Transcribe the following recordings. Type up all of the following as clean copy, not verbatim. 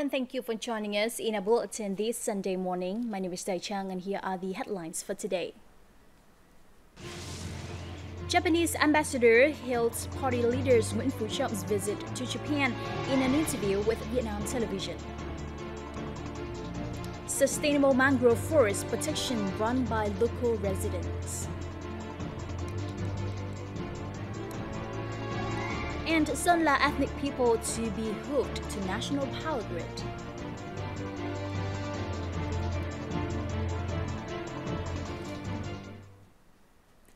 and thank you for joining us in a bulletin this Sunday morning. My name is Dai Chang and here are the headlines for today. Japanese ambassador hails party leaders Nguyễn Phú Trọng visit to Japan in an interview with Vietnam television. Sustainable mangrove forest protection run by local residents. And Sunla ethnic people to be hooked to national power grid.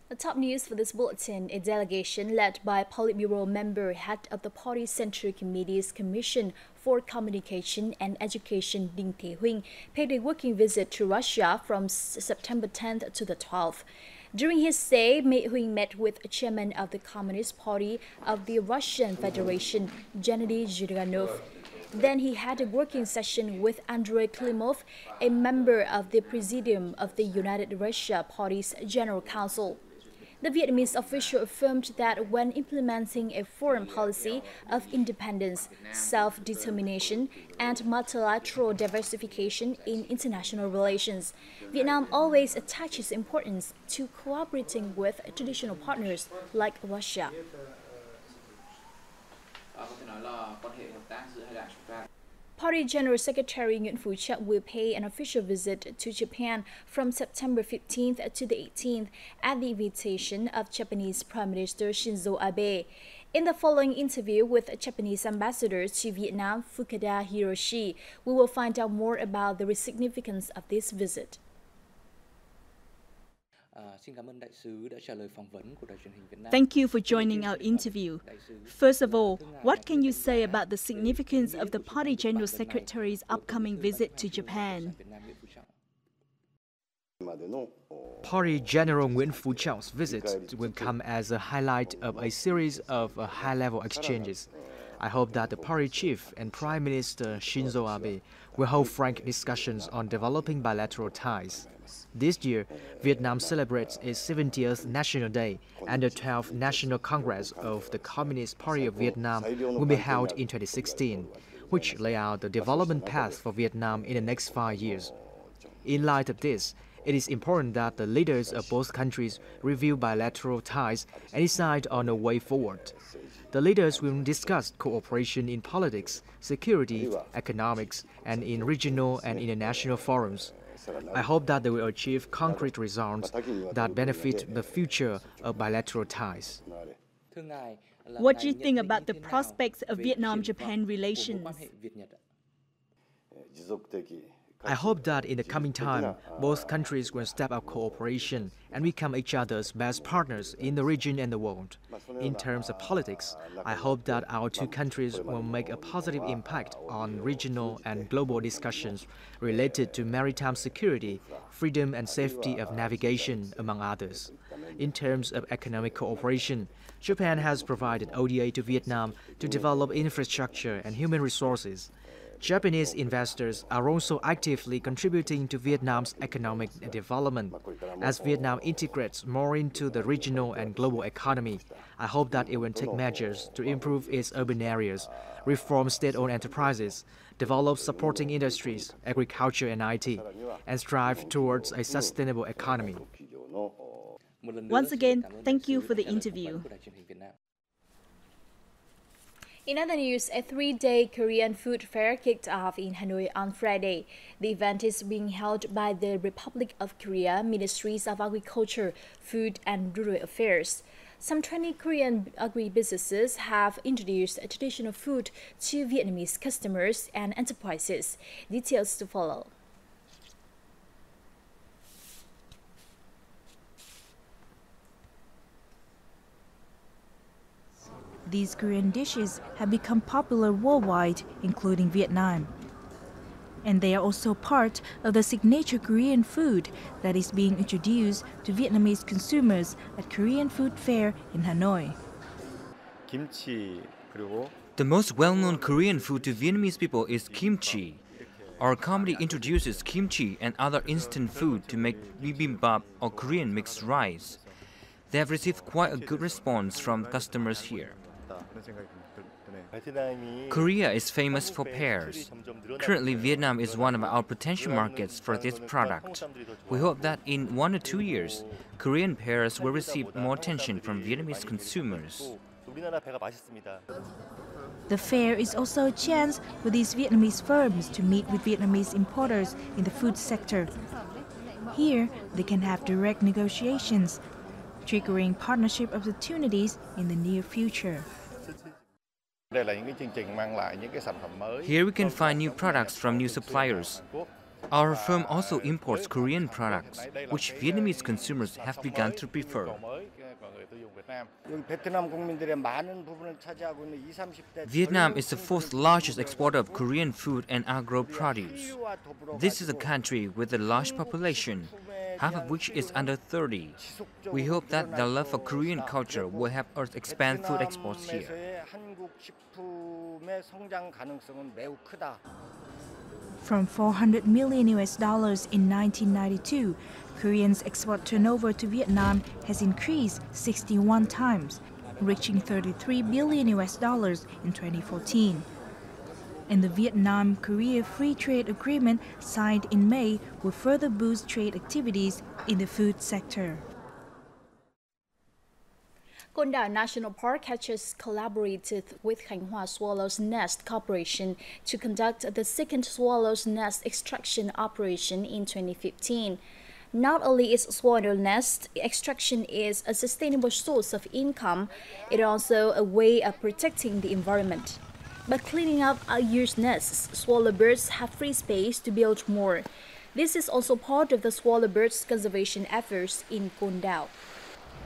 The top news for this bulletin: a delegation led by Politburo member, head of the party's Central Committee's Commission for Communication and Education, Đinh Thế Huynh, paid a working visit to Russia from September 10th to the 12th. During his stay, Huynh met with chairman of the Communist Party of the Russian Federation, Gennady Zhiriganov. Then he had a working session with Andrei Klimov, a member of the Presidium of the United Russia Party's General Council. The Vietnamese official affirmed that when implementing a foreign policy of independence, self-determination, and multilateral diversification in international relations, Vietnam always attaches importance to cooperating with traditional partners like Russia. Party General Secretary Nguyễn Phú Trọng will pay an official visit to Japan from September 15th to the 18th at the invitation of Japanese Prime Minister Shinzo Abe. In the following interview with Japanese ambassador to Vietnam, Fukada Hiroshi, we will find out more about the significance of this visit. Thank you for joining our interview. First of all, what can you say about the significance of the Party General Secretary's upcoming visit to Japan? Party General Nguyễn Phú Trọng visit will come as a highlight of a series of high-level exchanges. I hope that the party chief and Prime Minister Shinzo Abe will hold frank discussions on developing bilateral ties. This year, Vietnam celebrates its 70th National Day, and the 12th National Congress of the Communist Party of Vietnam will be held in 2016, which lay out the development path for Vietnam in the next 5 years. In light of this, it is important that the leaders of both countries review bilateral ties and decide on a way forward. The leaders will discuss cooperation in politics, security, economics, and in regional and international forums. I hope that they will achieve concrete results that benefit the future of bilateral ties. What do you think about the prospects of Vietnam-Japan relations? I hope that in the coming time, both countries will step up cooperation and become each other's best partners in the region and the world. In terms of politics, I hope that our two countries will make a positive impact on regional and global discussions related to maritime security, freedom and safety of navigation, among others. In terms of economic cooperation, Japan has provided ODA to Vietnam to develop infrastructure and human resources. Japanese investors are also actively contributing to Vietnam's economic development. As Vietnam integrates more into the regional and global economy, I hope that it will take measures to improve its urban areas, reform state-owned enterprises, develop supporting industries, agriculture and IT, and strive towards a sustainable economy. Once again, thank you for the interview. In other news, a 3-day Korean food fair kicked off in Hanoi on Friday. The event is being held by the Republic of Korea Ministries of Agriculture, Food and Rural Affairs. Some 20 Korean agri-businesses have introduced traditional food to Vietnamese customers and enterprises. Details to follow. These Korean dishes have become popular worldwide, including Vietnam. And they are also part of the signature Korean food that is being introduced to Vietnamese consumers at Korean Food Fair in Hanoi. The most well-known Korean food to Vietnamese people is kimchi. Our company introduces kimchi and other instant food to make bibimbap or Korean mixed rice. They have received quite a good response from customers here. Korea is famous for pears. Currently, Vietnam is one of our potential markets for this product. We hope that in 1 or 2 years, Korean pears will receive more attention from Vietnamese consumers. The fair is also a chance for these Vietnamese firms to meet with Vietnamese importers in the food sector. Here, they can have direct negotiations, triggering partnership opportunities in the near future. Here we can find new products from new suppliers. Our firm also imports Korean products, which Vietnamese consumers have begun to prefer. Vietnam is the fourth largest exporter of Korean food and agro-produce. This is a country with a large population, half of which is under 30. We hope that the love for Korean culture will help us expand food exports here. From $400 million in 1992, Koreans' export turnover to Vietnam has increased 61 times, reaching $33 billion in 2014. And the Vietnam-Korea Free Trade Agreement signed in May will further boost trade activities in the food sector. Côn Đảo National Park has just collaborated with Khánh Hòa Swallow's Nest Corporation to conduct the second swallow's nest extraction operation in 2015. Not only is swallow nest extraction is a sustainable source of income, it is also a way of protecting the environment. By cleaning up used nests, swallow birds have free space to build more. This is also part of the swallow birds' conservation efforts in Côn Đảo.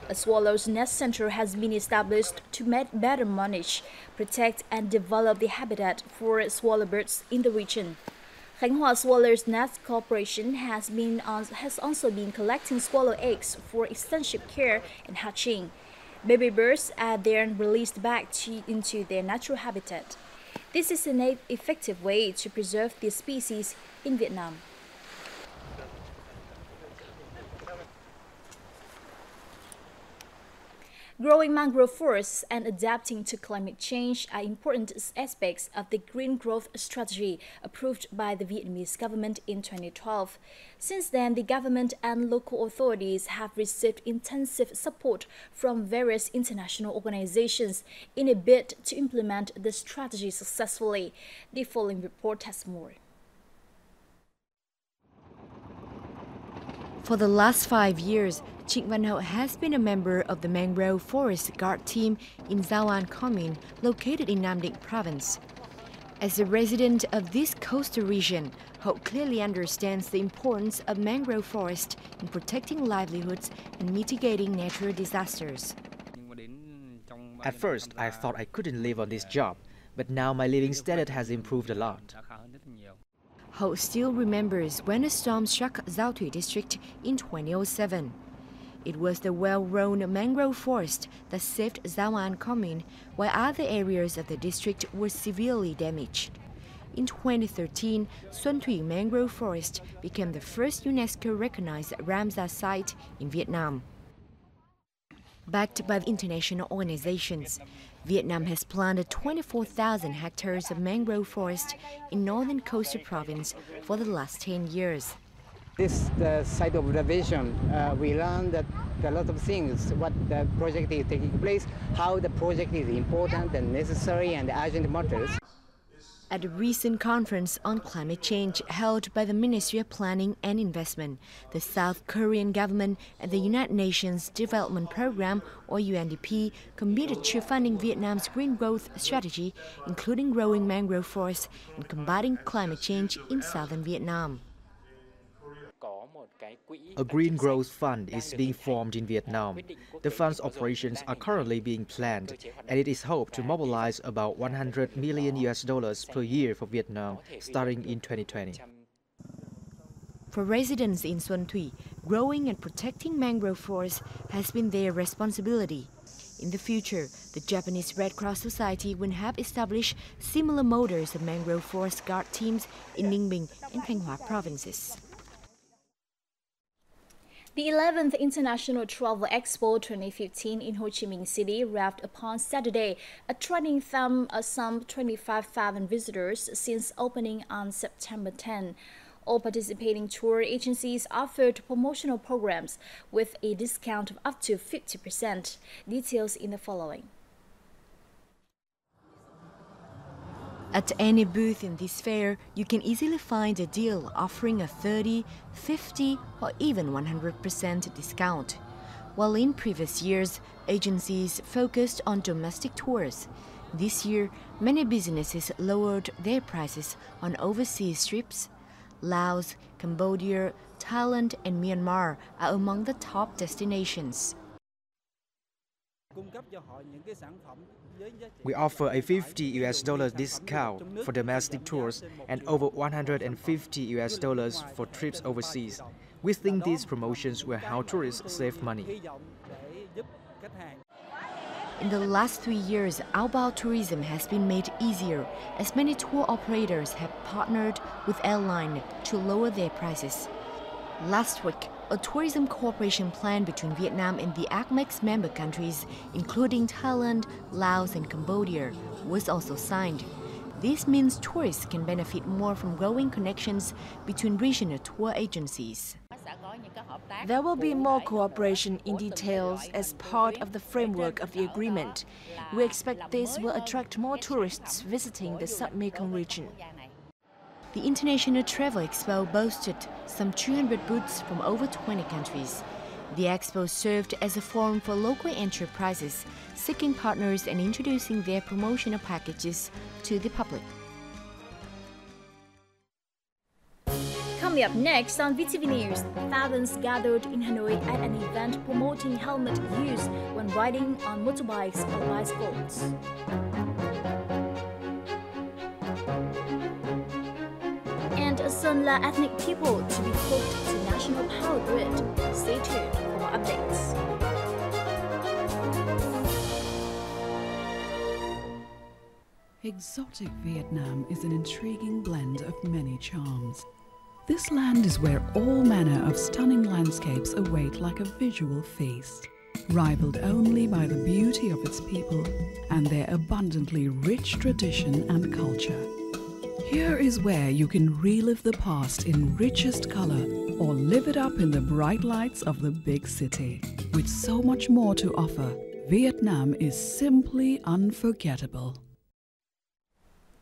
A swallow's nest center has been established to better manage, protect, and develop the habitat for swallow birds in the region. Khánh Hòa Swallow's Nest Corporation has also been collecting swallow eggs for extensive care and hatching. Baby birds are then released back into their natural habitat. This is an effective way to preserve the species in Vietnam. Growing mangrove forests and adapting to climate change are important aspects of the green growth strategy approved by the Vietnamese government in 2012. Since then, the government and local authorities have received intensive support from various international organizations in a bid to implement the strategy successfully. The following report has more. For the last 5 years, Trịnh Văn Hậu has been a member of the Mangrove Forest Guard team in Giao An Commune, located in Nam Định province. As a resident of this coastal region, Hậu clearly understands the importance of mangrove forest in protecting livelihoods and mitigating natural disasters. At first, I thought I couldn't live on this job, but now my living standard has improved a lot. Hậu still remembers when a storm struck Giao Thủy district in 2007. It was the well-grown mangrove forest that saved Giao An Commune, while other areas of the district were severely damaged. In 2013, Xuân Thủy Mangrove Forest became the first UNESCO-recognized Ramsar site in Vietnam. Backed by international organizations, Vietnam has planted 24,000 hectares of mangrove forest in northern coastal province for the last 10 years. This is the site of observation. We learned that a lot of things, what the project is taking place, how the project is important and necessary and urgent matters. At a recent conference on climate change held by the Ministry of Planning and Investment, the South Korean government and the United Nations Development Program, or UNDP, committed to funding Vietnam's green growth strategy, including growing mangrove forests and combating climate change in southern Vietnam. A green growth fund is being formed in Vietnam. The fund's operations are currently being planned, and it is hoped to mobilize about $100 million per year for Vietnam, starting in 2020. For residents in Xuân Thủy, growing and protecting mangrove forests has been their responsibility. In the future, the Japanese Red Cross Society will have established similar models of mangrove forest guard teams in Ninh Bình and Thanh Hóa provinces. The 11th International Travel Expo 2015 in Ho Chi Minh City wrapped upon Saturday, attracting some 25,000 visitors since opening on September 10. All participating tour agencies offered promotional programs with a discount of up to 50%. Details in the following. At any booth in this fair, you can easily find a deal offering a 30, 50, or even 100% discount. While in previous years, agencies focused on domestic tours, this year, many businesses lowered their prices on overseas trips. Laos, Cambodia, Thailand, and Myanmar are among the top destinations. We offer a $50 discount for domestic tours and over $150 for trips overseas. We think these promotions will help tourists save money. In the last 3 years, outbound tourism has been made easier as many tour operators have partnered with airlines to lower their prices. Last week, a tourism cooperation plan between Vietnam and the ACMEX member countries, including Thailand, Laos, and Cambodia, was also signed. This means tourists can benefit more from growing connections between regional tour agencies. There will be more cooperation in details as part of the framework of the agreement. We expect this will attract more tourists visiting the sub-Mekong region. The International Travel Expo boasted some 200 booths from over 20 countries. The expo served as a forum for local enterprises seeking partners and introducing their promotional packages to the public. Coming up next on VTV News, thousands gathered in Hanoi at an event promoting helmet use when riding on motorbikes or bicycles. And Sunla ethnic people to be hooked to national power grid. Stay tuned for more updates. Exotic Vietnam is an intriguing blend of many charms. This land is where all manner of stunning landscapes await like a visual feast, rivaled only by the beauty of its people and their abundantly rich tradition and culture. Here is where you can relive the past in richest color or live it up in the bright lights of the big city. With so much more to offer, Vietnam is simply unforgettable.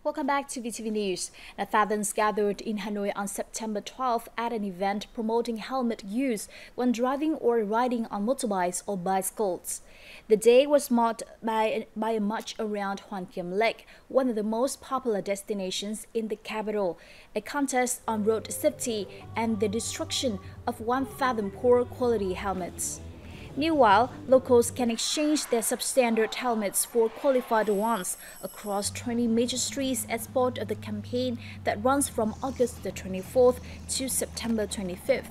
Welcome back to VTV News. The thousands gathered in Hanoi on September 12th at an event promoting helmet use when driving or riding on motorbikes or bicycles. The day was marked by a march around Hoan Kiem Lake, one of the most popular destinations in the capital, a contest on road safety and the destruction of 1,000 poor quality helmets. Meanwhile, locals can exchange their substandard helmets for qualified ones across 20 major streets as part of the campaign that runs from August the 24th to September 25th.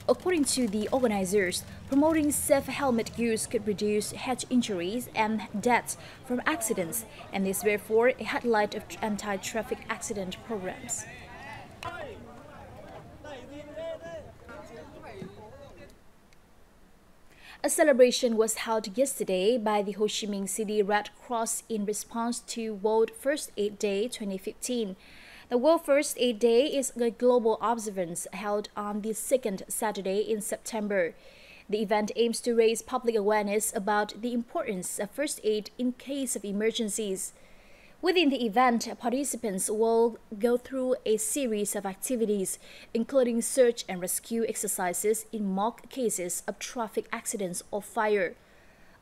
According to the organizers, promoting safe helmet use could reduce head injuries and deaths from accidents and is therefore a highlight of anti-traffic accident programs. A celebration was held yesterday by the Ho Chi Minh City Red Cross in response to World First Aid Day 2015. The World First Aid Day is a global observance held on the second Saturday in September. The event aims to raise public awareness about the importance of first aid in case of emergencies. Within the event, participants will go through a series of activities, including search and rescue exercises in mock cases of traffic accidents or fire.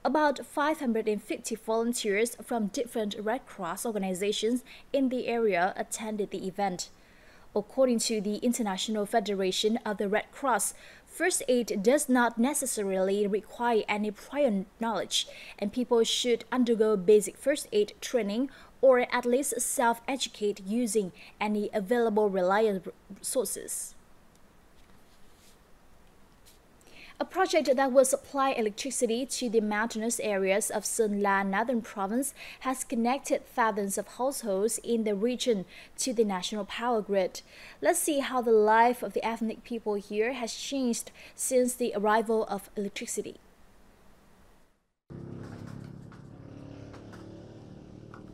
About 550 volunteers from different Red Cross organizations in the area attended the event. According to the International Federation of the Red Cross, first aid does not necessarily require any prior knowledge, and people should undergo basic first aid training or at least self-educate using any available reliable sources. A project that will supply electricity to the mountainous areas of Sơn-La Northern Province has connected thousands of households in the region to the national power grid. Let's see how the life of the ethnic people here has changed since the arrival of electricity.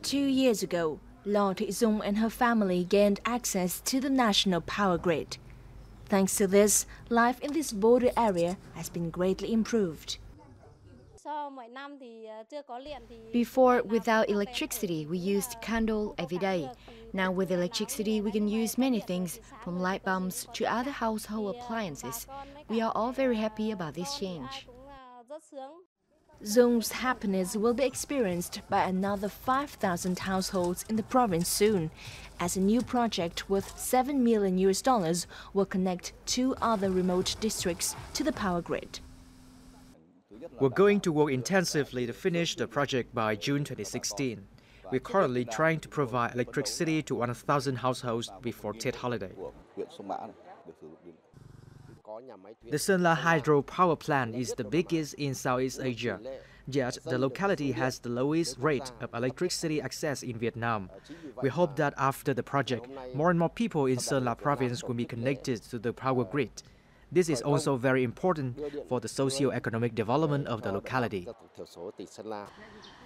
2 years ago, Lord Dung and her family gained access to the national power grid. Thanks to this, life in this border area has been greatly improved. Before, without electricity, we used candle every day. Now with electricity, we can use many things, from light bulbs to other household appliances. We are all very happy about this change. Zung's happiness will be experienced by another 5,000 households in the province soon, as a new project worth $7 million will connect 2 other remote districts to the power grid. We're going to work intensively to finish the project by June 2016. We're currently trying to provide electricity to 1,000 households before Tet holiday. The Sơn-La Hydro Power Plant is the biggest in Southeast Asia, yet the locality has the lowest rate of electricity access in Vietnam. We hope that after the project, more and more people in Sơn-La province will be connected to the power grid. This is also very important for the socio-economic development of the locality.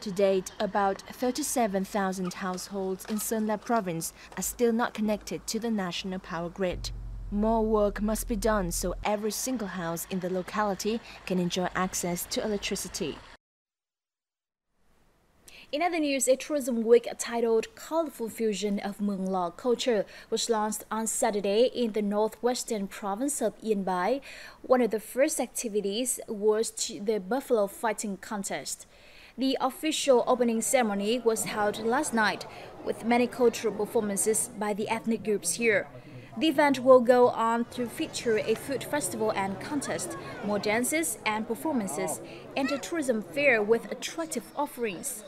To date, about 37,000 households in Sơn-La province are still not connected to the national power grid. More work must be done so every single house in the locality can enjoy access to electricity. In other news, a tourism week titled Colorful Fusion of Mueang Law Culture was launched on Saturday in the northwestern province of Yên Bái. One of the first activities was the buffalo fighting contest. The official opening ceremony was held last night with many cultural performances by the ethnic groups here. The event will go on to feature a food festival and contest, more dances and performances, and a tourism fair with attractive offerings.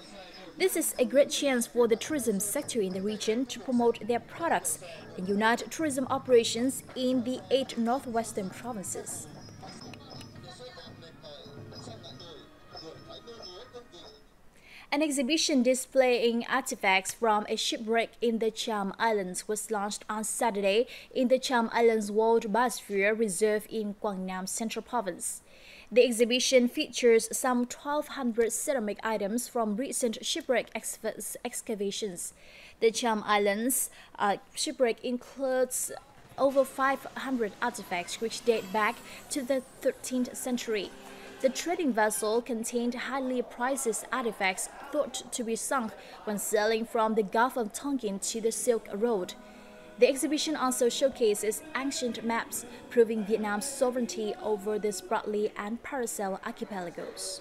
This is a great chance for the tourism sector in the region to promote their products and unite tourism operations in the 8 northwestern provinces. An exhibition displaying artifacts from a shipwreck in the Cham Islands was launched on Saturday in the Cham Islands World Biosphere Reserve in Quang Nam Central Province. The exhibition features some 1,200 ceramic items from recent shipwreck excavations. The Cham Islands shipwreck includes over 500 artifacts which date back to the 13th century. The trading vessel contained highly prized artifacts thought to be sunk when sailing from the Gulf of Tonkin to the Silk Road. The exhibition also showcases ancient maps proving Vietnam's sovereignty over the Spratly and Paracel archipelagos.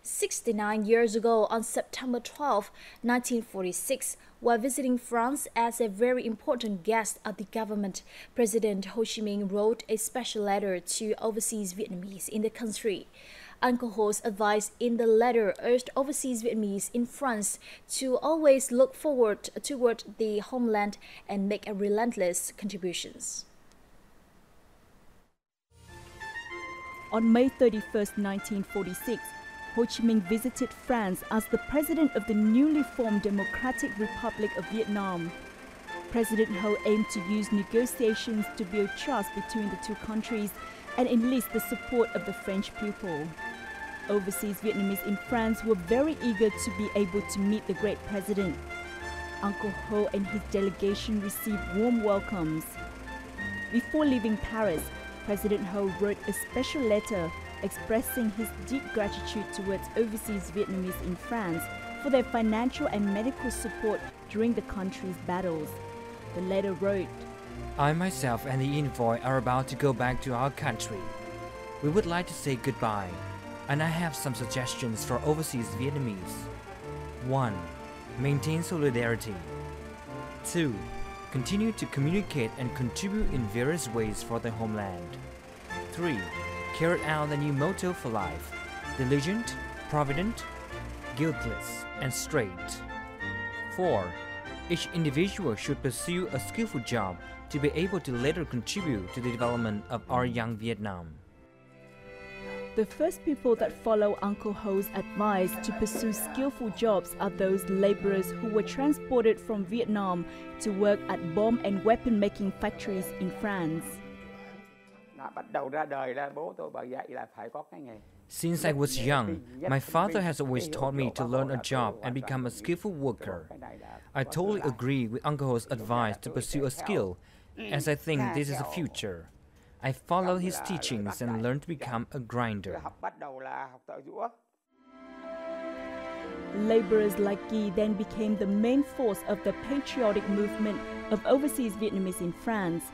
69 years ago, on September 12, 1946, while visiting France as a very important guest of the government, President Ho Chi Minh wrote a special letter to overseas Vietnamese in the country. Uncle Ho's advice in the letter urged overseas Vietnamese in France to always look forward toward the homeland and make a relentless contributions. On May 31, 1946, Ho Chi Minh visited France as the president of the newly formed Democratic Republic of Vietnam. President Ho aimed to use negotiations to build trust between the two countries and enlist the support of the French people. Overseas Vietnamese in France were very eager to be able to meet the great president. Uncle Ho and his delegation received warm welcomes. Before leaving Paris, President Ho wrote a special letter expressing his deep gratitude towards overseas Vietnamese in France for their financial and medical support during the country's battles. The letter wrote, I myself and the envoy are about to go back to our country. We would like to say goodbye, and I have some suggestions for overseas Vietnamese. 1. Maintain solidarity. 2. Continue to communicate and contribute in various ways for the homeland. 3. Carry out the new motto for life: diligent, provident, guiltless, and straight. 4. Each individual should pursue a skillful job to be able to later contribute to the development of our young Vietnam. The first people that follow Uncle Ho's advice to pursue skillful jobs are those laborers who were transported from Vietnam to work at bomb and weapon-making factories in France. Since I was young, my father has always taught me to learn a job and become a skillful worker. I totally agree with Uncle Ho's advice to pursue a skill, as I think this is the future. I followed his teachings and learned to become a grinder. Laborers like Guy then became the main force of the patriotic movement of overseas Vietnamese in France.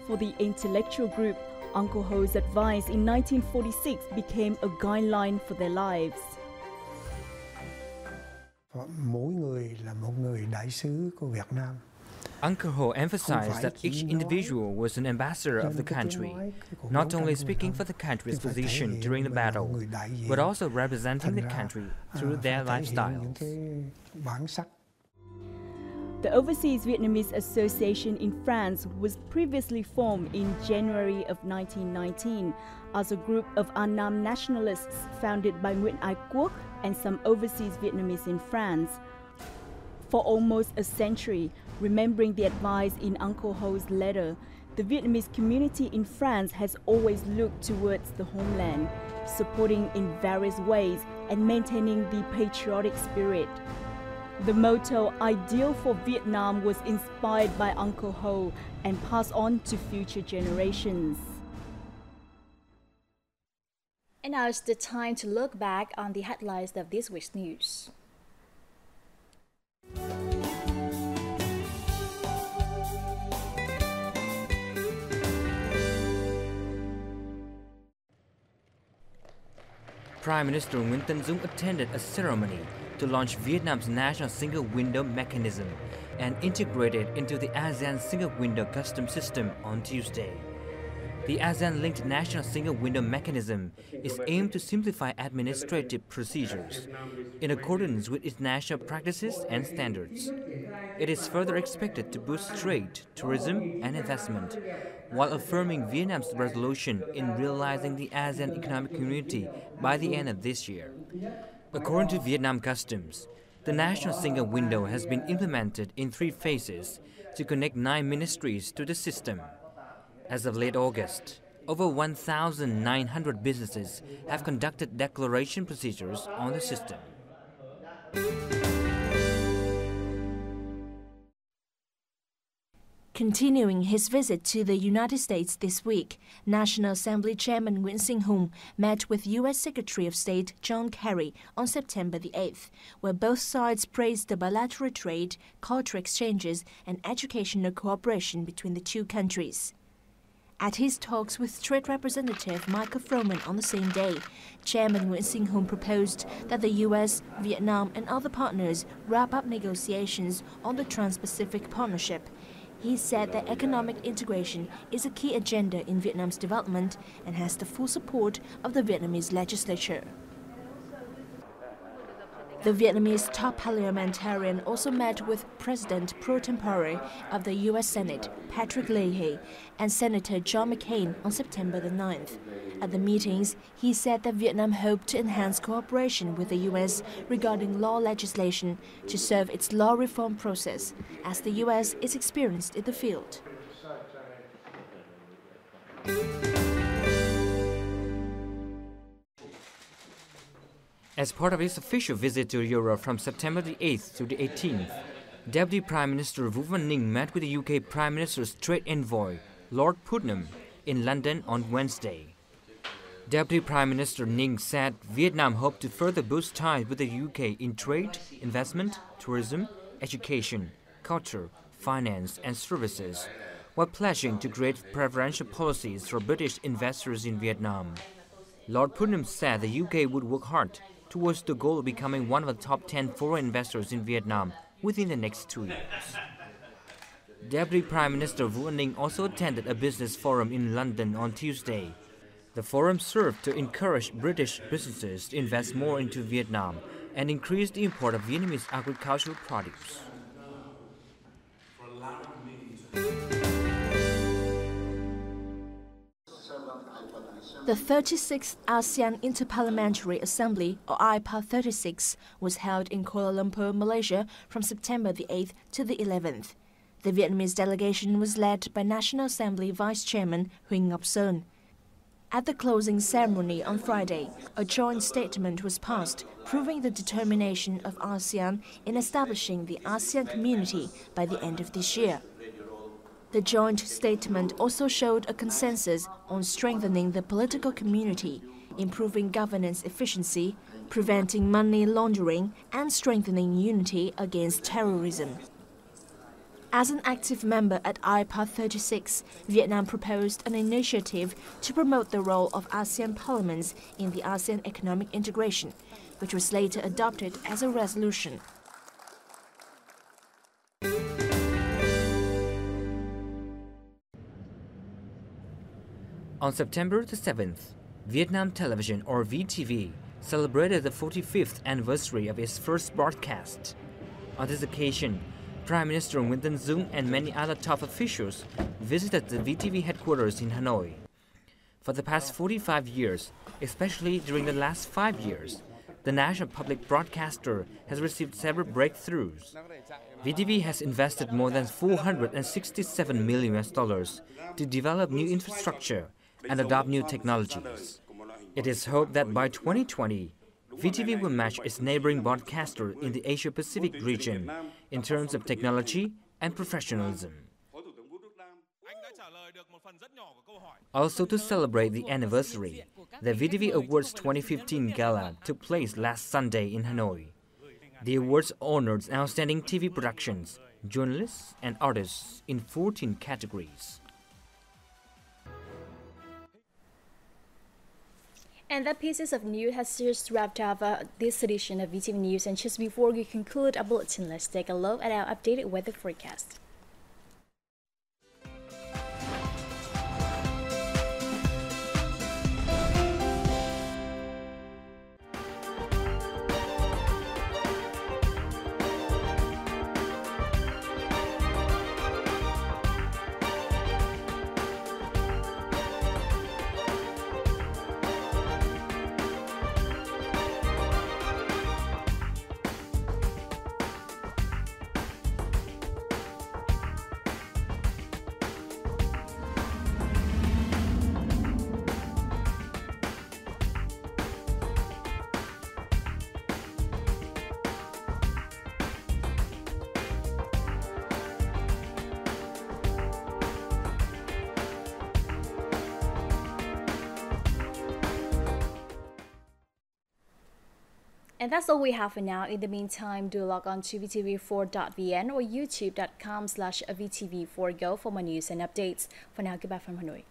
For the intellectual group, Uncle Ho's advice in 1946 became a guideline for their lives. Mỗi người là một người đại sứ của Việt Nam. Uncle Ho emphasized that each individual was an ambassador of the country, not only speaking for the country's position during the battle, but also representing the country through their lifestyles. The Overseas Vietnamese Association in France was previously formed in January of 1919 as a group of An Nam nationalists founded by Nguyễn Ái Quốc and some overseas Vietnamese in France. For almost a century, remembering the advice in Uncle Ho's letter, the Vietnamese community in France has always looked towards the homeland, supporting in various ways and maintaining the patriotic spirit. The motto, "Ideal for Vietnam," was inspired by Uncle Ho and passed on to future generations. And now it's the time to look back on the headlines of this week's news. Prime Minister Nguyễn Tấn Dũng attended a ceremony to launch Vietnam's national single window mechanism and integrate it into the ASEAN single window custom system on Tuesday. The ASEAN-linked national single window mechanism is aimed to simplify administrative procedures in accordance with international practices and standards. It is further expected to boost trade, tourism, and investment, while affirming Vietnam's resolution in realizing the ASEAN Economic Community by the end of this year. According to Vietnam Customs, the national single window has been implemented in 3 phases to connect 9 ministries to the system. As of late August, over 1,900 businesses have conducted declaration procedures on the system. Continuing his visit to the United States this week, National Assembly Chairman Nguyễn Sinh Hùng met with U.S. Secretary of State John Kerry on September the 8th, where both sides praised the bilateral trade, cultural exchanges, and educational cooperation between the two countries. At his talks with Trade Representative Michael Froman on the same day, Chairman Nguyễn Sinh Hùng proposed that the U.S., Vietnam, and other partners wrap up negotiations on the Trans-Pacific Partnership. He said that economic integration is a key agenda in Vietnam's development and has the full support of the Vietnamese legislature. The Vietnamese top parliamentarian also met with President pro tempore of the U.S. Senate, Patrick Leahy, and Senator John McCain on September the 9th. At the meetings, he said that Vietnam hoped to enhance cooperation with the U.S. regarding law legislation to serve its law reform process, as the U.S. is experienced in the field. As part of his official visit to Europe from September the 8th to the 18th, Deputy Prime Minister Vũ Văn Ninh met with the UK Prime Minister's trade envoy, Lord Putnam, in London on Wednesday. Deputy Prime Minister Ninh said Vietnam hoped to further boost ties with the UK in trade, investment, tourism, education, culture, finance and services, while pledging to create preferential policies for British investors in Vietnam. Lord Putnam said the UK would work hard towards the goal of becoming one of the top 10 foreign investors in Vietnam within the next 2 years. Deputy Prime Minister Vũ Văn Ninh also attended a business forum in London on Tuesday. The forum served to encourage British businesses to invest more into Vietnam and increase the import of Vietnamese agricultural produce. The 36th ASEAN Interparliamentary Assembly, or IPA 36, was held in Kuala Lumpur, Malaysia from September the 8th to the 11th. The Vietnamese delegation was led by National Assembly Vice Chairman Huỳnh Ngọc Sơn. At the closing ceremony on Friday, a joint statement was passed proving the determination of ASEAN in establishing the ASEAN community by the end of this year. The joint statement also showed a consensus on strengthening the political community, improving governance efficiency, preventing money laundering, and strengthening unity against terrorism. As an active member at IPA 36, Vietnam proposed an initiative to promote the role of ASEAN parliaments in the ASEAN economic integration, which was later adopted as a resolution. On September the 7th, Vietnam Television, or VTV, celebrated the 45th anniversary of its first broadcast. On this occasion, Prime Minister Nguyễn Tấn Dũng and many other top officials visited the VTV headquarters in Hanoi. For the past 45 years, especially during the last 5 years, the national public broadcaster has received several breakthroughs. VTV has invested more than $467 million to develop new infrastructure and adopt new technologies. It is hoped that by 2020, VTV will match its neighboring broadcaster in the Asia-Pacific region in terms of technology and professionalism. Also, to celebrate the anniversary, the VTV Awards 2015 Gala took place last Sunday in Hanoi. The awards honored outstanding TV productions, journalists, and artists in 14 categories. And that pieces of news has just wrapped up this edition of VTV News. And just before we conclude our bulletin, let's take a look at our updated weather forecast. And that's all we have for now. In the meantime, do log on to vtv4.vn or youtube.com/vtv4go for more news and updates. For now, goodbye from Hanoi.